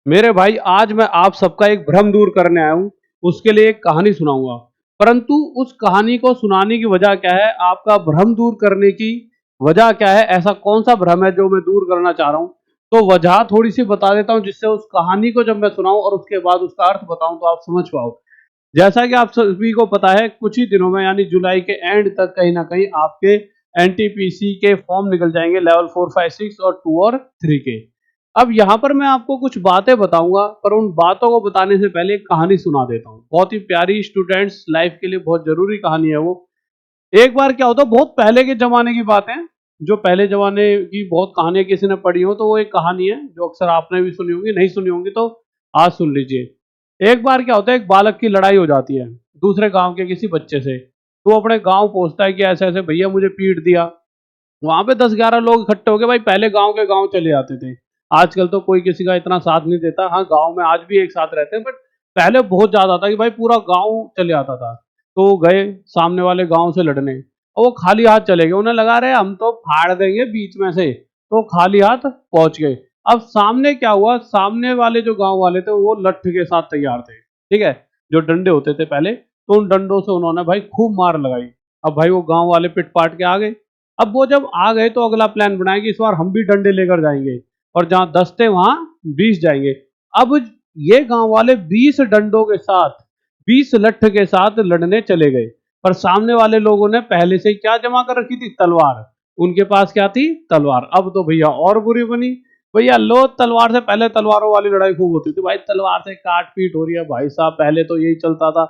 मेरे भाई आज मैं आप सबका एक भ्रम दूर करने आया हूँ। उसके लिए एक कहानी सुनाऊंगा। परंतु उस कहानी को सुनाने की वजह क्या है, आपका भ्रम दूर करने की वजह क्या है, ऐसा कौन सा भ्रम है जो मैं दूर करना चाह रहा हूँ। तो वजह थोड़ी सी बता देता हूँ, जिससे उस कहानी को जब मैं सुनाऊं और उसके बाद उसका अर्थ बताऊं तो आप समझ पाओ। जैसा कि आप सभी को पता है, कुछ ही दिनों में यानी जुलाई के एंड तक कहीं ना कहीं आपके एनटीपीसी के फॉर्म निकल जाएंगे, लेवल 4, 5, 6 और 2 और 3 के। अब यहाँ पर मैं आपको कुछ बातें बताऊंगा, पर उन बातों को बताने से पहले एक कहानी सुना देता हूँ। बहुत ही प्यारी, स्टूडेंट्स लाइफ के लिए बहुत जरूरी कहानी है वो। एक बार क्या होता, बहुत पहले के जमाने की बात है। जो पहले जमाने की बहुत कहानियां किसी ने पढ़ी हो तो वो एक कहानी है जो अक्सर आपने भी सुनी होगी, नहीं सुनी होंगी तो आज सुन लीजिए। एक बार क्या होता है, एक बालक की लड़ाई हो जाती है दूसरे गांव के किसी बच्चे से। तो वो अपने गांव पहुंचता है कि ऐसे ऐसे भैया मुझे पीट दिया। वहां पे 10-11 लोग इकट्ठे हो गए। भाई पहले गांव के गांव चले जाते थे, आजकल तो कोई किसी का इतना साथ नहीं देता। हाँ, गांव में आज भी एक साथ रहते हैं, बट पहले बहुत ज्यादा था कि भाई पूरा गांव चले आता था। तो वो गए सामने वाले गांव से लड़ने, और वो खाली हाथ चले गए। उन्हें लगा रहे हम तो फाड़ देंगे बीच में से, तो खाली हाथ पहुंच गए। अब सामने क्या हुआ, सामने वाले जो गांव वाले थे वो लठ के साथ तैयार थे, ठीक है, जो डंडे होते थे पहले। तो उन डंडों से उन्होंने भाई खूब मार लगाई। अब भाई वो गांव वाले पिट पाट के आ गए। अब वो जब आ गए तो अगला प्लान बनाया कि इस बार हम भी डंडे लेकर जाएंगे, और जहां 10 थे वहां 20 जाएंगे। अब ये गांव वाले 20 डंडों के साथ, 20 लठ के साथ लड़ने चले गए। पर सामने वाले लोगों ने पहले से ही क्या जमा कर रखी थी, तलवार। उनके पास क्या थी, तलवार। अब तो भैया और बुरी बनी। भैया लो तलवार से, पहले तलवारों वाली लड़ाई खूब होती थी भाई, तलवार से काट पीट हो रही है भाई साहब, पहले तो यही चलता था।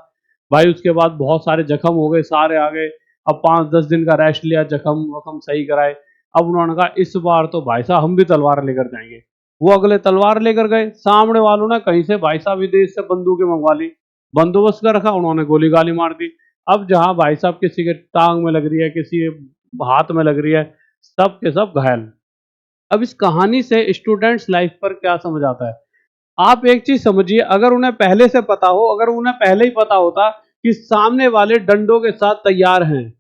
भाई उसके बाद बहुत सारे जख्म हो गए, सारे आ गए। अब 5-10 दिन का रेस्ट लिया, जख्म वखम सही कराए। अब उन्होंने कहा इस बार तो भाई साहब हम भी तलवार लेकर जाएंगे। वो अगले तलवार लेकर गए। सामने वालों ने कहीं से भाई साहब विदेश से बंदूकें मंगवा ली, बंदोबस्त कर रखा, उन्होंने गोली गाली मार दी। अब जहां भाई साहब किसी के टांग में लग रही है, किसी के हाथ में लग रही है, सब के सब घायल। अब इस कहानी से स्टूडेंट्स लाइफ पर क्या समझ आता है, आप एक चीज समझिए, अगर उन्हें पहले से पता हो, अगर उन्हें पहले ही पता होता कि सामने वाले डंडों के साथ तैयार हैं,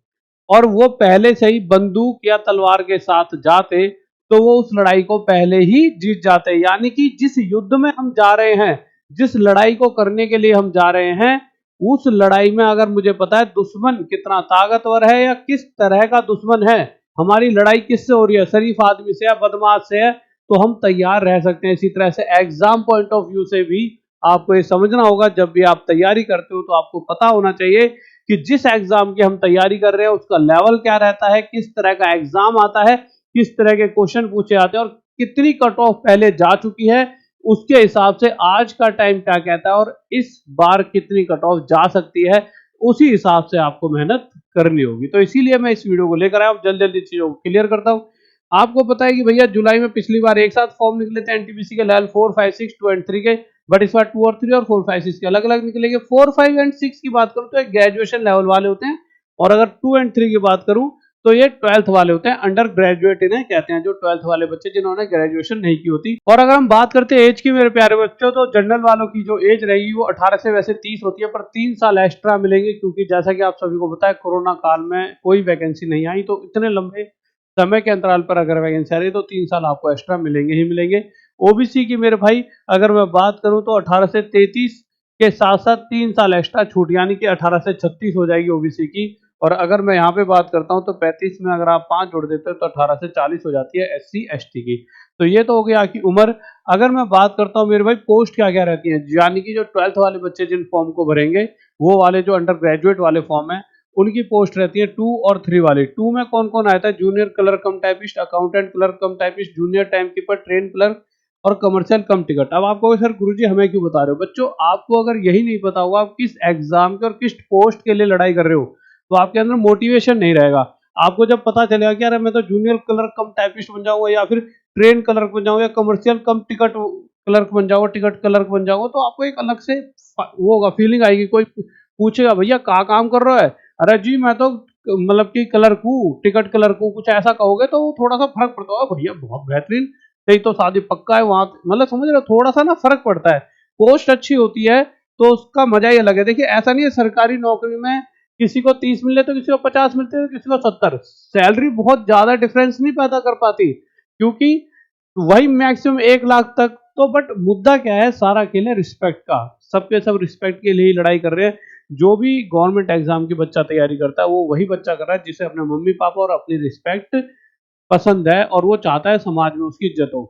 और वो पहले से ही बंदूक या तलवार के साथ जाते, तो वो उस लड़ाई को पहले ही जीत जाते। यानी कि जिस युद्ध में हम जा रहे हैं, जिस लड़ाई को करने के लिए हम जा रहे हैं, उस लड़ाई में अगर मुझे पता है दुश्मन कितना ताकतवर है या किस तरह का दुश्मन है, हमारी लड़ाई किससे हो रही है, शरीफ आदमी से या बदमाश से है, तो हम तैयार रह सकते हैं। इसी तरह से एग्जाम पॉइंट ऑफ व्यू से भी आपको ये समझना होगा, जब भी आप तैयारी करते हो तो आपको पता होना चाहिए कि जिस एग्जाम की हम तैयारी कर रहे हैं उसका लेवल क्या रहता है, किस तरह का एग्जाम आता है, किस तरह के क्वेश्चन पूछे जाते हैं, और कितनी कट ऑफ पहले जा चुकी है, उसके हिसाब से आज का टाइम क्या कहता है, और इस बार कितनी कट ऑफ जा सकती है, उसी हिसाब से आपको मेहनत करनी होगी। तो इसीलिए मैं इस वीडियो को लेकर आया हूं, जल्दी जल्दी चीजों को क्लियर करता हूं। आपको पता है कि भैया जुलाई में पिछली बार एक साथ फॉर्म निकले थे एनटीपीसी के, लेवल 4, 5, 6, 2 एंड 3 के। बट इस बार 2 और 3 और 4, 5, 6 के अलग अलग निकलेंगे। 4, 5 एंड 6 की बात करूं तो एक ग्रेजुएशन लेवल वाले होते हैं, और अगर 2 एंड 3 की बात करूं तो ये 12th वाले होते हैं। अंडर ग्रेजुएट इन्हें कहते हैं, जो 12th वाले बच्चे जिन्होंने ग्रेजुएशन नहीं की होती। और अगर हम बात करते हैं एज की मेरे प्यारे बच्चों, तो जनरल वालों की जो एज रहेगी वो 18 से वैसे 30 होती है, पर 3 साल एक्स्ट्रा मिलेंगे, क्योंकि जैसा कि आप सभी को पता है कोरोना काल में कोई वैकेंसी नहीं आई, तो इतने लंबे समय के अंतराल पर अगर वैकेंसी आ रही है तो 3 साल आपको एक्स्ट्रा मिलेंगे ही मिलेंगे। ओबीसी की मेरे भाई अगर मैं बात करूं तो 18 से 33 के साथ साथ 3 साल एक्स्ट्रा छूट, यानी कि 18 से 36 हो जाएगी ओबीसी की। और अगर मैं यहाँ पे बात करता हूँ तो 35 में अगर आप 5 जोड़ देते हो तो 18 से 40 हो जाती है एससी एसटी की। तो ये तो हो गया कि उम्र। अगर मैं बात करता हूँ मेरे भाई पोस्ट क्या क्या रहती है, यानी कि जो 12th वाले बच्चे जिन फॉर्म को भरेंगे, वो वाले जो अंडर ग्रेजुएट वाले फॉर्म है, उनकी पोस्ट रहती है 2 और 3 वाली। 2 में कौन कौन आता है, जूनियर क्लर्क कम टाइपिस्ट, अकाउंटेंट क्लर्क कम typist, junior time keeper, train clerk और कमर्शियल कम टिकट। अब आपको सर गुरुजी हमें क्यों बता रहे हो, बच्चों आपको अगर यही नहीं पता होगा आप किस एग्जाम के और किस पोस्ट के लिए लड़ाई कर रहे हो, तो आपके अंदर मोटिवेशन नहीं रहेगा। आपको जब पता चलेगा कि यार मैं तो जूनियर क्लर्क कम टाइपिस्ट बन जाऊंगा, या फिर ट्रेन क्लर्क बन जाऊंगा, या कमर्शियल कम टिकट क्लर्क बन जाऊंगा, टिकट क्लर्क बन जाऊंगा, तो आपको एक अलग से वो होगा, फीलिंग आएगी। कोई पूछेगा भैया कहाँ काम कर रहा है, अरे जी मैं तो मतलब कि क्लर्क हूँ, टिकट क्लर्क हूँ, कुछ ऐसा कहोगे तो थोड़ा सा फर्क पड़ता है। भैया बहुत बेहतरीन, कहीं तो शादी पक्का है वहां, मतलब समझ रहे हो, थोड़ा सा ना फर्क पड़ता है। पोस्ट अच्छी होती है तो उसका मजा ही अलग है। देखिए ऐसा नहीं है सरकारी नौकरी में किसी को 30 मिलते तो किसी को 50 मिलते तो किसी को 70, सैलरी बहुत ज्यादा डिफरेंस नहीं पैदा कर पाती, क्योंकि वही मैक्सिमम 1 लाख तक तो बट मुद्दा क्या है सारा के लिए रिस्पेक्ट का, सबके सब रिस्पेक्ट के लिए ही लड़ाई कर रहे हैं। जो भी गवर्नमेंट एग्जाम की बच्चा तैयारी करता है वो वही बच्चा कर रहा है जिसे अपने मम्मी पापा और अपनी रिस्पेक्ट पसंद है और वो चाहता है समाज में उसकी इज्जत हो।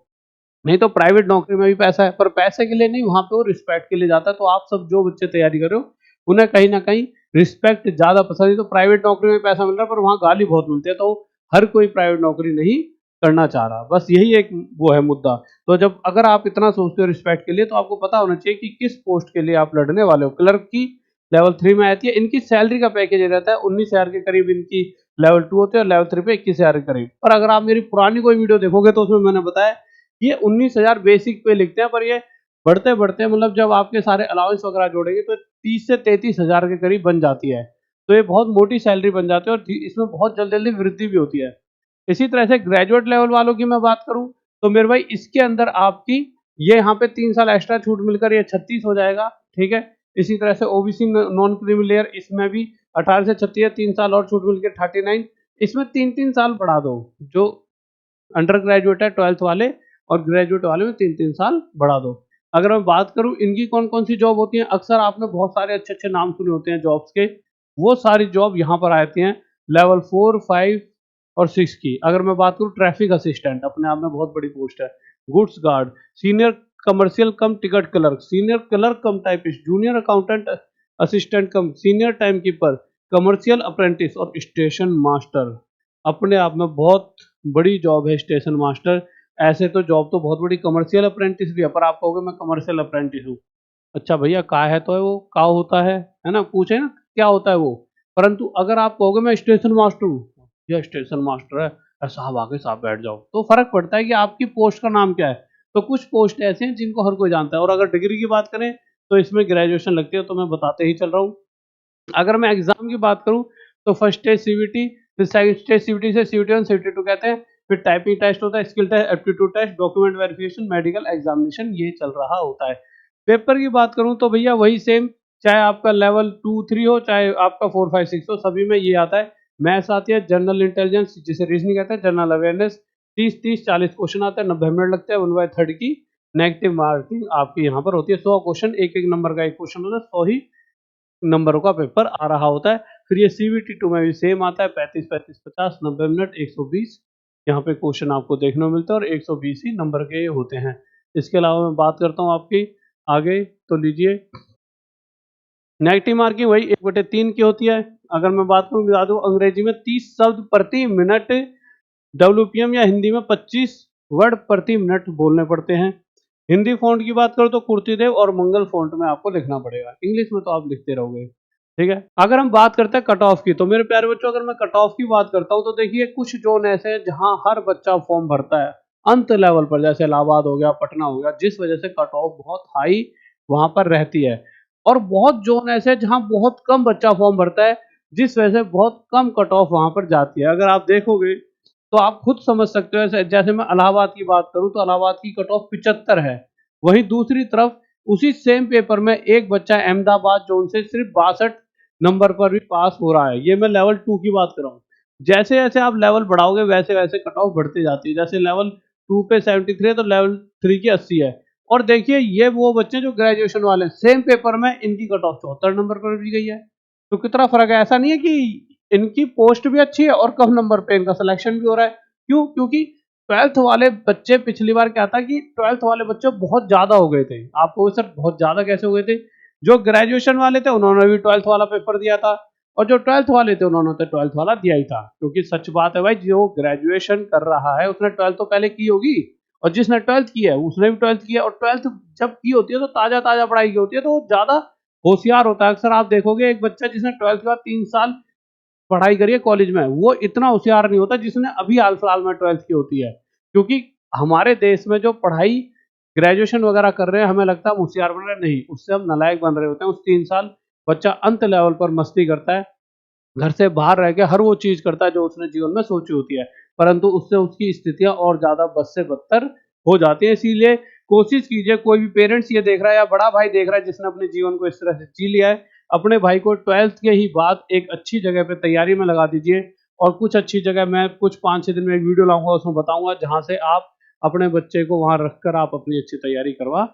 नहीं तो प्राइवेट नौकरी में भी पैसा है, पर पैसे के लिए नहीं, वहां पे वो रिस्पेक्ट के लिए जाता है। तो आप सब जो बच्चे तैयारी कर रहे हो उन्हें कहीं ना कहीं रिस्पेक्ट ज्यादा पसंद है। तो प्राइवेट नौकरी में पैसा मिल रहा है पर वहां गाली बहुत मिलती है, तो हर कोई प्राइवेट नौकरी नहीं करना चाह रहा, बस यही एक वो है मुद्दा। तो जब अगर आप इतना सोचते हो रिस्पेक्ट के लिए तो आपको पता होना चाहिए कि किस पोस्ट के लिए आप लड़ने वाले हो। क्लर्क की लेवल 3 में आती है, इनकी सैलरी का पैकेज रहता है 19,000 के करीब, इनकी लेवल 2 होती है और लेवल 3 पे 21,000 के करीब। पर अगर आप मेरी पुरानी कोई वीडियो देखोगे तो उसमें मैंने बताया ये 19,000 बेसिक पे लिखते हैं, पर ये बढ़ते बढ़ते मतलब जब आपके सारे अलाउंस वगैरह जोड़ेंगे तो 30 से 33,000 के करीब बन जाती है। तो ये बहुत मोटी सैलरी बन जाती है और इसमें बहुत जल्दी जल्दी वृद्धि भी होती है। इसी तरह से ग्रेजुएट लेवल वालों की मैं बात करूं तो मेरे भाई इसके अंदर आपकी ये यहाँ पे 3 साल एक्स्ट्रा छूट मिलकर ये 36 हो जाएगा, ठीक है। इसी तरह से ओबीसी नॉन क्रीमी लेयर इसमें भी 18 से 36 3 साल और छूट मिलकर 39। इसमें 3-3 साल बढ़ा दो, जो अंडर ग्रेजुएट है 12th वाले और ग्रेजुएट वाले में 3-3 साल बढ़ा दो। अगर मैं बात करूं इनकी कौन कौन सी जॉब होती हैं, अक्सर आपने बहुत सारे अच्छे अच्छे नाम सुने होते हैं जॉब्स के, वो सारी जॉब यहाँ पर आती हैं लेवल 4, 5 और 6 की। अगर मैं बात करूं ट्रैफिक असिस्टेंट अपने आप में बहुत बड़ी पोस्ट है, गुड्स गार्ड, सीनियर कमर्शियल कम टिकट क्लर्क, सीनियर क्लर्क कम टाइपिस्ट, जूनियर अकाउंटेंट असिस्टेंट कम senior time keeper, commercial apprentice और स्टेशन मास्टर। अपने आप में बहुत बड़ी जॉब है स्टेशन मास्टर। ऐसे तो जॉब तो बहुत बड़ी कमर्शियल अप्रेंटिस भी है, पर आप कहोगे मैं कमर्शियल अप्रेंटिस हूँ, अच्छा भैया का है तो है वो का होता है ना, पूछे ना क्या होता है वो। परंतु अगर आप कहोगे मैं स्टेशन मास्टर हूँ, यह स्टेशन मास्टर है, साहब आके साहब बैठ जाओ, तो फर्क पड़ता है कि आपकी पोस्ट का नाम क्या है। तो कुछ पोस्ट ऐसे हैं जिनको हर कोई जानता है। और अगर डिग्री की बात करें तो इसमें ग्रेजुएशन लगती है, तो मैं बताते ही चल रहा हूँ। अगर मैं एग्जाम की बात करूं तो फर्स्ट स्टेज सीवीटी, फिर सेकंड स्टेज सीवीटी से सीवीटी 1 सीवीटी 2 कहते हैं, फिर टाइपिंग टेस्ट होता है, skill test, aptitude test, document verification, medical examination, ये चल रहा होता है। पेपर की बात करूं तो भैया वही सेम, चाहे आपका लेवल 2, 3 हो, चाहे आपका 4, 5, 6 हो, सभी में ये आता है। मैथ्स आती है, जनरल इंटेलिजेंस जिसे रीजनिंग कहते हैं, जनरल अवेयरनेस, 30-30-40 क्वेश्चन आते हैं, 90 मिनट लगते हैं, 1/3 की नेगेटिव मार्किंग आपकी यहाँ पर होती है। 100 क्वेश्चन, एक एक नंबर का एक क्वेश्चन होता है, 100 ही नंबरों का पेपर आ रहा होता है। फिर ये सीवीटी 2 में भी सेम आता है, 35-35-50, 90 मिनट, 120 यहाँ पे क्वेश्चन आपको देखने को मिलता है और 120 ही नंबर के होते हैं। इसके अलावा मैं बात करता हूँ आपकी आगे, तो लीजिए नेगेटिव मार्किंग वही 1/3 की होती है। अगर मैं बात करूँ बता दूँ अंग्रेजी में 30 शब्द प्रति मिनट डब्ल्यूपीएम या हिंदी में 25 वर्ड प्रति मिनट बोलने पड़ते हैं। हिंदी फ़ॉन्ट की बात करो तो कुर्तीदेव और मंगल फ़ॉन्ट में आपको लिखना पड़ेगा, इंग्लिश में तो आप लिखते रहोगे, ठीक है। अगर हम बात करते हैं कट ऑफ की, तो मेरे प्यारे बच्चों अगर मैं कट ऑफ की बात करता हूँ तो देखिए कुछ जोन ऐसे हैं जहाँ हर बच्चा फॉर्म भरता है अंत लेवल पर, जैसे इलाहाबाद हो गया, पटना हो गया, जिस वजह से कट ऑफ बहुत हाई वहां पर रहती है। और बहुत जोन ऐसे हैं जहाँ बहुत कम बच्चा फॉर्म भरता है, जिस वजह से बहुत कम कट ऑफ वहां पर जाती है। अगर आप देखोगे तो आप खुद समझ सकते हो, जैसे मैं इलाहाबाद की बात करूं तो इलाहाबाद की कट ऑफ 75 है। वहीं दूसरी तरफ उसी सेम पेपर में एक बच्चा अहमदाबाद जोन से सिर्फ 62 नंबर पर भी पास हो रहा है। ये मैं लेवल 2 की बात कर रहा हूँ। जैसे जैसे आप लेवल बढ़ाओगे वैसे वैसे कट ऑफ बढ़ती जाती है। जैसे लेवल 2 पे 73 है तो लेवल 3 की 80 है। और देखिए ये वो बच्चे जो ग्रेजुएशन वाले सेम पेपर में इनकी कट ऑफ 74 नंबर पर भी गई है। तो कितना फर्क है। ऐसा नहीं है कि इनकी पोस्ट भी अच्छी है और कम नंबर पे इनका सिलेक्शन भी हो रहा है। क्यों? क्योंकि 12th वाले बच्चे पिछली बार क्या था कि 12th वाले बच्चे बहुत ज्यादा हो गए थे। आपको सर बहुत ज्यादा कैसे हो गए थे? जो ग्रेजुएशन वाले थे उन्होंने भी 12th वाला पेपर दिया था और जो 12th वाले थे उन्होंने तो 12th वाला दिया ही था। क्योंकि सच बात है भाई, जो ग्रेजुएशन कर रहा है उसने 12th तो पहले की होगी और जिसने 12th की है उसने भी 12th किया। और 12th जब की होती है तो ताजा ताजा पढ़ाई की होती है तो वो ज्यादा होशियार होता है। अक्सर आप देखोगे एक बच्चा जिसने 12th के बाद 3 साल पढ़ाई करी है कॉलेज में, वो इतना होशियार नहीं होता जिसने अभी हाल फिलहाल में 12th की होती है। क्योंकि हमारे देश में जो पढ़ाई ग्रेजुएशन वगैरह कर रहे हैं हमें लगता है हम होशियार बन रहे हैं, नहीं, उससे हम नालायक बन रहे होते हैं। उस 3 साल बच्चा अंत लेवल पर मस्ती करता है, घर से बाहर रह के हर वो चीज करता है जो उसने जीवन में सोची होती है, परंतु उससे उसकी स्थितियां और ज्यादा बद से बदतर हो जाती है। इसीलिए कोशिश कीजिए, कोई भी पेरेंट्स ये देख रहा है या बड़ा भाई देख रहा है जिसने अपने जीवन को इस तरह से जी लिया है, अपने भाई को 12th के ही बाद एक अच्छी जगह पे तैयारी में लगा दीजिए। और कुछ अच्छी जगह मैं कुछ 5-6 दिन में एक वीडियो लाऊंगा, उसमें बताऊंगा जहां से आप अपने बच्चे को वहाँ रखकर आप अपनी अच्छी तैयारी करवा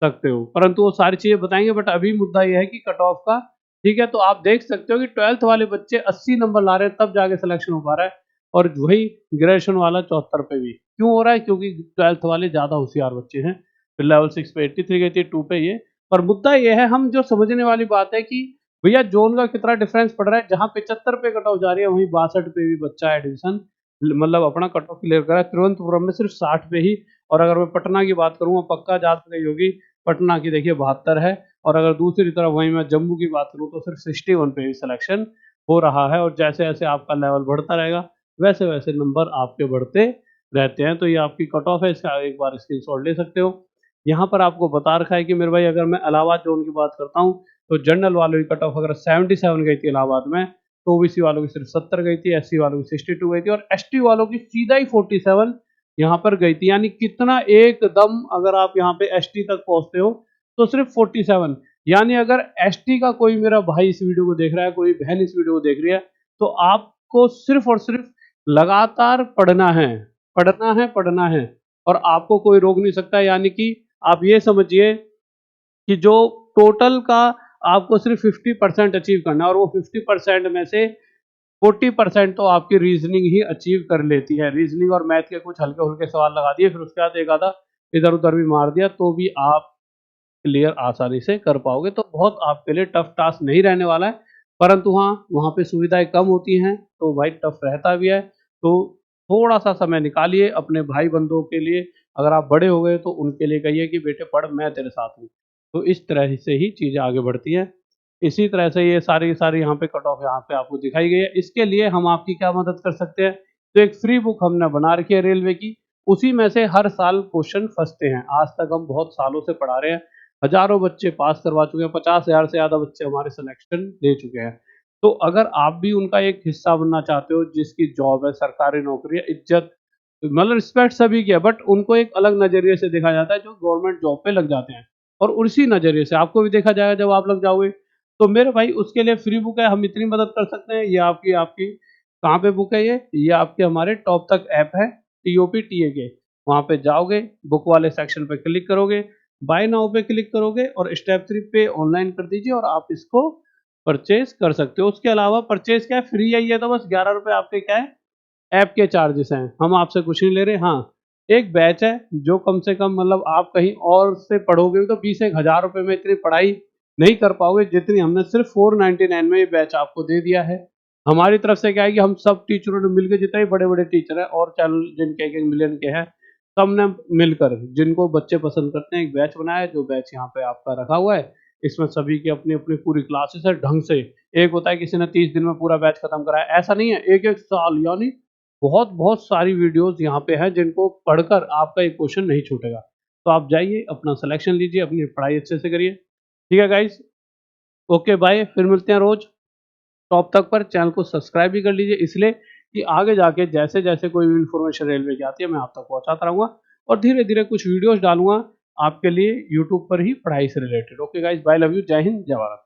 सकते हो। परंतु वो सारी चीज़ें बताएँगे, बट अभी मुद्दा ये है कि कट ऑफ का, ठीक है? तो आप देख सकते हो कि 12th वाले बच्चे 80 नंबर ला रहे हैं, तब जाके सिलेक्शन हो पा रहा है, और वही ग्रेजुएशन वाला 74 पे भी। क्यों हो रहा है? क्योंकि 12th वाले ज़्यादा होशियार बच्चे हैं। फिर लेवल 6 पे 83 गई थी, 2 पे ये। पर मुद्दा ये है, हम जो समझने वाली बात है कि भैया ज़ोन का कितना डिफरेंस पड़ रहा है। जहाँ 75 पे कट ऑफ जा रही है, वहीं 62 पे भी बच्चा एडमिशन मतलब अपना कट ऑफ क्लियर करा है। तिरुवनंतपुरम में सिर्फ 60 पे ही। और अगर मैं पटना की बात करूँ, पक्का याद रही होगी, पटना की देखिए 72 है। और अगर दूसरी तरफ वहीं मैं जम्मू की बात करूँ तो सिर्फ 61 पे ही सिलेक्शन हो रहा है। और जैसे-जैसे आपका लेवल बढ़ता रहेगा, वैसे-वैसे नंबर आपके बढ़ते रहते हैं। तो ये आपकी कट ऑफ है, इसका एक बार स्क्रीनशॉट ले सकते हो। यहाँ पर आपको बता रखा है कि मेरे भाई, अगर मैं इलाहाबाद ज़ोन की बात करता हूँ, तो जनरल वालों की कट ऑफ अगर 77 गई थी इलाहाबाद में, तो ओबीसी वालों की सिर्फ 70 गई थी, एससी वालों की 62 गई थी, और एसटी वालों की सीधा ही 47 यहाँ पर गई थी। यानी कितना एकदम, अगर आप यहाँ पे एसटी तक पहुँचते हो तो सिर्फ 47। यानी अगर एसटी का कोई मेरा भाई इस वीडियो को देख रहा है, कोई बहन इस वीडियो को देख रही है, तो आपको सिर्फ और सिर्फ लगातार पढ़ना है, पढ़ना है, पढ़ना है, और आपको कोई रोक नहीं सकता। यानी कि आप ये समझिए कि जो टोटल का आपको सिर्फ 50% अचीव करना है, और वो 50% में से 40% तो आपकी रीजनिंग ही अचीव कर लेती है। रीजनिंग और मैथ के कुछ हल्के-फुल्के सवाल लगा दिए, फिर उसके बाद एक आधा इधर-उधर भी मार दिया, तो भी आप क्लियर आसानी से कर पाओगे। तो बहुत आपके लिए टफ टास्क नहीं रहने वाला है। परंतु हाँ, वहाँ पे सुविधाएँ कम होती हैं, तो भाई टफ रहता भी है। तो थोड़ा-सा समय निकालिए अपने भाई-बंधुओं के लिए। अगर आप बड़े हो गए तो उनके लिए कहिए कि बेटे पढ़, मैं तेरे साथ हूँ। तो इस तरह से ही चीज़ें आगे बढ़ती हैं। इसी तरह से ये सारी की सारी यहाँ पे कट ऑफ यहाँ पे आपको दिखाई गई है। इसके लिए हम आपकी क्या मदद कर सकते हैं? तो एक फ्री बुक हमने बना रखी है रेलवे की, उसी में से हर साल क्वेश्चन फँसते हैं। आज तक हम बहुत सालों से पढ़ा रहे हैं, हज़ारों बच्चे पास करवा चुके हैं, 50,000 से ज़्यादा बच्चे हमारे सिलेक्शन ले चुके हैं। तो अगर आप भी उनका एक हिस्सा बनना चाहते हो, जिसकी जॉब है, सरकारी नौकरी है, इज़्ज़त, मतलब रिस्पेक्ट सभी की है, बट उनको एक अलग नज़रिए से देखा जाता है जो गवर्नमेंट जॉब पे लग जाते हैं, और उसी नज़रिए से आपको भी देखा जाएगा जब आप लग जाओगे। तो मेरे भाई उसके लिए फ्री बुक है, हम इतनी मदद कर सकते हैं। ये आपकी आपकी कहाँ पे बुक है ये? ये आपके हमारे टॉप तक ऐप है, TOPTAK। वहाँ पे जाओगे, बुक वाले सेक्शन पे क्लिक करोगे, बाय नाउ पे क्लिक करोगे, और स्टेप 3 पे ऑनलाइन कर दीजिए, और आप इसको परचेज़ कर सकते हो। उसके अलावा परचेज़ क्या है, फ्री है ये, तो बस ₹11 आपके क्या है, ऐप के चार्जेस हैं। हम आपसे कुछ नहीं ले रहे। हाँ, एक बैच है जो कम से कम, मतलब आप कहीं और से पढ़ोगे तो 20-1 हज़ार रुपए में इतनी पढ़ाई नहीं कर पाओगे, जितनी हमने सिर्फ 499 में ये बैच आपको दे दिया है। हमारी तरफ से क्या है कि हम सब टीचरों ने मिलके, जितने भी बड़े-बड़े टीचर हैं और चैनल जिनके 1-1 मिलियन के हैं, सबने मिलकर, जिनको बच्चे पसंद करते हैं, एक बैच बनाया है, जो बैच यहाँ पे आपका रखा हुआ है। इसमें सभी की अपनी-अपनी पूरी क्लासेस है ढंग से। एक होता है किसी ने 30 दिन में पूरा बैच खत्म करा है, ऐसा नहीं है, 1-1 साल, यानी बहुत-बहुत सारी वीडियोज़ यहाँ पे हैं, जिनको पढ़कर आपका एक क्वेश्चन नहीं छूटेगा। तो आप जाइए, अपना सिलेक्शन लीजिए, अपनी पढ़ाई अच्छे से करिए। ठीक है गाइज़? ओके बाय, फिर मिलते हैं रोज़ टॉप तक पर। चैनल को सब्सक्राइब भी कर लीजिए, इसलिए कि आगे जाके जैसे-जैसे कोई भी इन्फॉर्मेशन रेलवे की आती है, मैं आप तक पहुँचाता रहूँगा, और धीरे-धीरे कुछ वीडियोज़ डालूँगा आपके लिए यूट्यूब पर ही, पढ़ाई से related. Okay guys, bye, love you, जय हिंद, जय भारत।